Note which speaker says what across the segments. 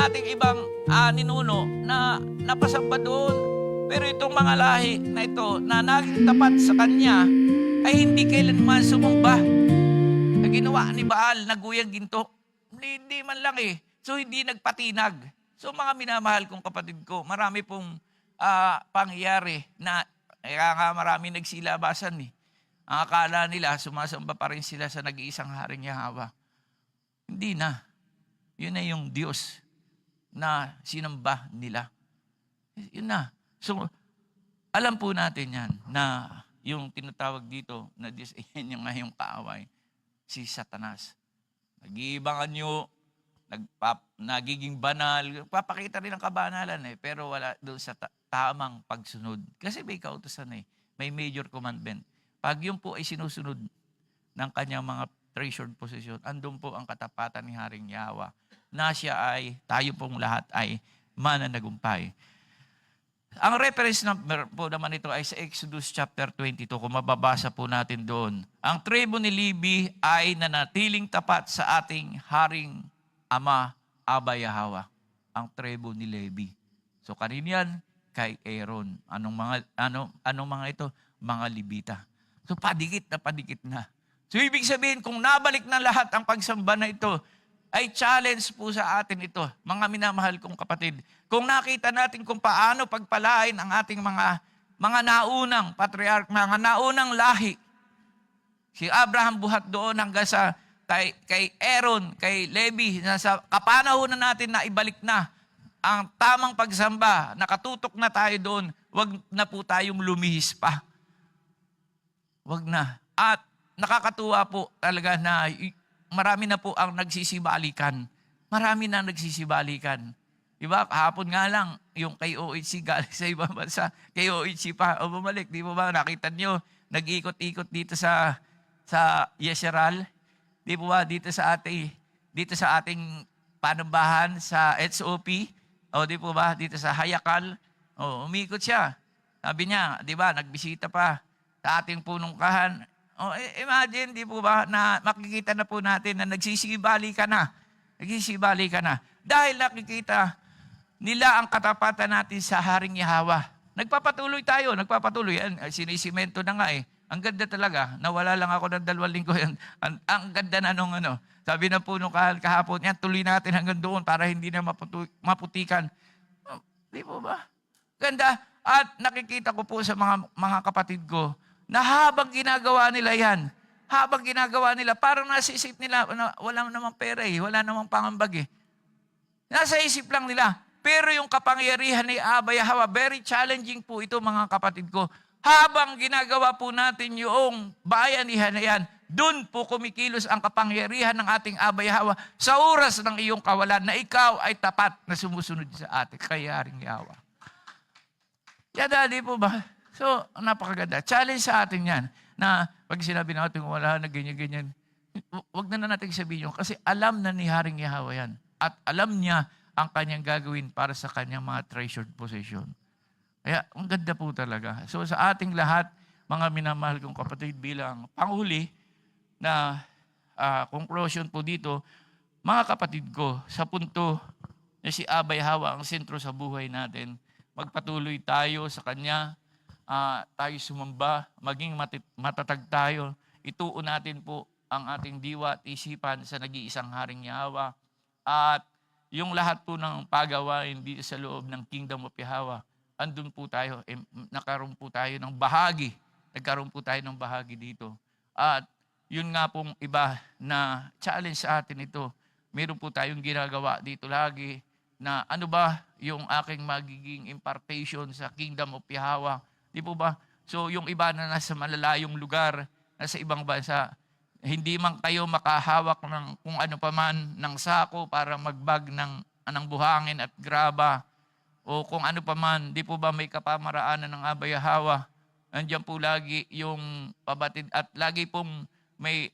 Speaker 1: ating ibang ninuno na napasamba doon. Pero itong mga lahi na ito na naging tapat sa kanya ay hindi kailanman sumamba. Na ginawa ni Baal, naguyang ginto. Hindi man lang eh. So hindi nagpatinag. So mga minamahal kong kapatid ko, marami pong pangyayari na kaya nga marami nagsilabasan eh. Ang akala nila, sumasamba pa rin sila sa nag-iisang haring Yahweh. Hindi na. Yun na yung Diyos na sinamba nila. Yun na. So, alam po natin yan na yung tinatawag dito na Diyos, yan yung ngayong kaaway, si Satanas. Nag-iibang anyo, nagiging banal, papakita rin ang kabanalan eh, pero wala doon sa tamang pagsunod. Kasi may kautusan eh, may major commandment. Pag yun po ay sinusunod ng kanyang mga treasured possession, andun po ang katapatan ni Haring Yahweh na siya ay, tayo pong lahat ay mananagumpay. Ang reference number po naman ito ay sa Exodus chapter 22, kung mababasa po natin doon. Ang tribo ni Levi ay nanatiling tapat sa ating Haring Ama, Aba Yahweh. Ang tribo ni Levi. So kanina yan, kay Aaron. Anong mga ito? Mga Libita. So padikit na. So ibig sabihin, kung nabalik na lahat ang pagsamba na ito, ay challenge po sa atin ito, mga minamahal kong kapatid. Kung nakita natin kung paano pagpalain ang ating mga naunang patriarch, mga naunang lahi. Si Abraham buhat doon hanggang sa kay Aaron, kay Levi, sa kapanahonan natin na ibalik na ang tamang pagsamba, nakatutok na tayo doon, wag na po tayong lumihis pa. Wag na. At nakakatuwa po talaga na marami na po ang nagsisibalikan. Marami na nagsisibalikan. Diba? Kahapon nga lang, yung kay OHC galing sa ibang bansa, kay OHC pa, o bumalik. Di ba nakita nyo, nag-ikot-ikot dito sa Yesheral. Di ba dito sa ating panambahan sa SOP. O di po ba dito sa Hayakal. O umikot siya. Sabi niya, di ba, nagbisita pa sa ating punungkahan. Oh, imagine, di po ba, na makikita na po natin na nagsisibali ka na. Nagsisibali ka na. Dahil nakikita nila ang katapatan natin sa Haring Yahweh. Nagpapatuloy tayo, Yan, sinisimento na nga eh. Ang ganda talaga. Nawala lang ako ng 2 linggo yan. Ang ganda na nung sabi na po nung kahapon, yan, tuloy natin hanggang doon para hindi na maputikan. Oh, di po ba? Ganda. At nakikita ko po sa mga kapatid ko, na habang ginagawa nila yan, parang nasa isip nila, wala namang pera eh, wala namang pangambag eh. Nasa isip lang nila. Pero yung kapangyarihan ni Aba Yahweh, very challenging po ito mga kapatid ko. Habang ginagawa po natin yung bayanihan na yan, dun po kumikilos ang kapangyarihan ng ating Aba Yahweh sa oras ng iyong kawalan na ikaw ay tapat na sumusunod sa ating kay Haring Yahweh. Yan, di po ba? So, napakaganda. Challenge sa atin yan na pag sinabi natin wala na ganyan-ganyan, wag na natin sabihin yun kasi alam na ni Haring Yahweh yan at alam niya ang kanyang gagawin para sa kanyang mga treasured possession. Kaya, ang ganda po talaga. So, sa ating lahat, mga minamahal kong kapatid bilang panghuli na conclusion po dito, mga kapatid ko, sa punto na si Aba Yahweh ang sentro sa buhay natin, magpatuloy tayo sa Kanya, tayo sumamba, maging matatag tayo. Ituon natin po ang ating diwa at isipan sa nag-iisang Haring Yahweh. At yung lahat po ng pagawain dito sa loob ng Kingdom of Yahweh, andun po tayo, nagkaroon po tayo ng bahagi dito. At yun nga pong iba na challenge sa atin ito. Meron po tayong ginagawa dito lagi na ano ba yung aking magiging impartation sa Kingdom of Yahweh. Di po ba? So yung iba na nasa malalayong lugar, nasa ibang bansa, hindi man kayo makahawak ng kung ano pa man ng sako para magbag ng buhangin at graba o kung ano pa man, di po ba may kapamaraanan ng Aba Yahweh? Andiyan po lagi yung pabatid at lagi pong may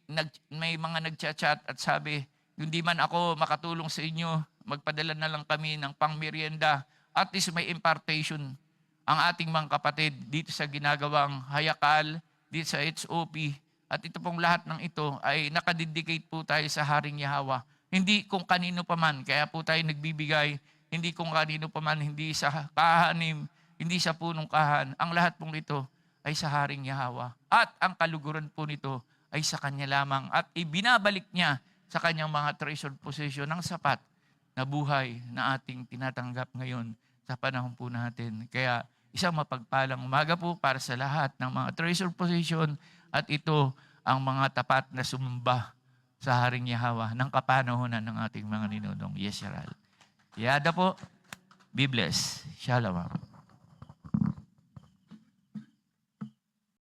Speaker 1: mga nagchat-chat at sabi, hindi man ako makatulong sa inyo, magpadala na lang kami ng pangmerienda. At least may impartation ang ating mga kapatid dito sa ginagawang Hayakal, dito sa HOP. At ito pong lahat ng ito ay nakadedicate po tayo sa Haring Yahweh. Hindi kung kanino paman. Kaya po tayo nagbibigay, hindi kung kanino paman, hindi sa kahanim, hindi sa punong kahan. Ang lahat pong ito ay sa Haring Yahweh. At ang kaluguran po nito ay sa Kanya lamang. At ibinabalik niya sa Kanyang mga treasured possession ng sapat na buhay na ating tinatanggap ngayon sa panahon po natin. Kaya isang mapagpalang umaga po para sa lahat ng mga treasured possession at ito ang mga tapat na sumamba sa Haring Yahweh ng kapanahonan ng ating mga ninunong Yesharal. Yada po, be blessed. Shalom.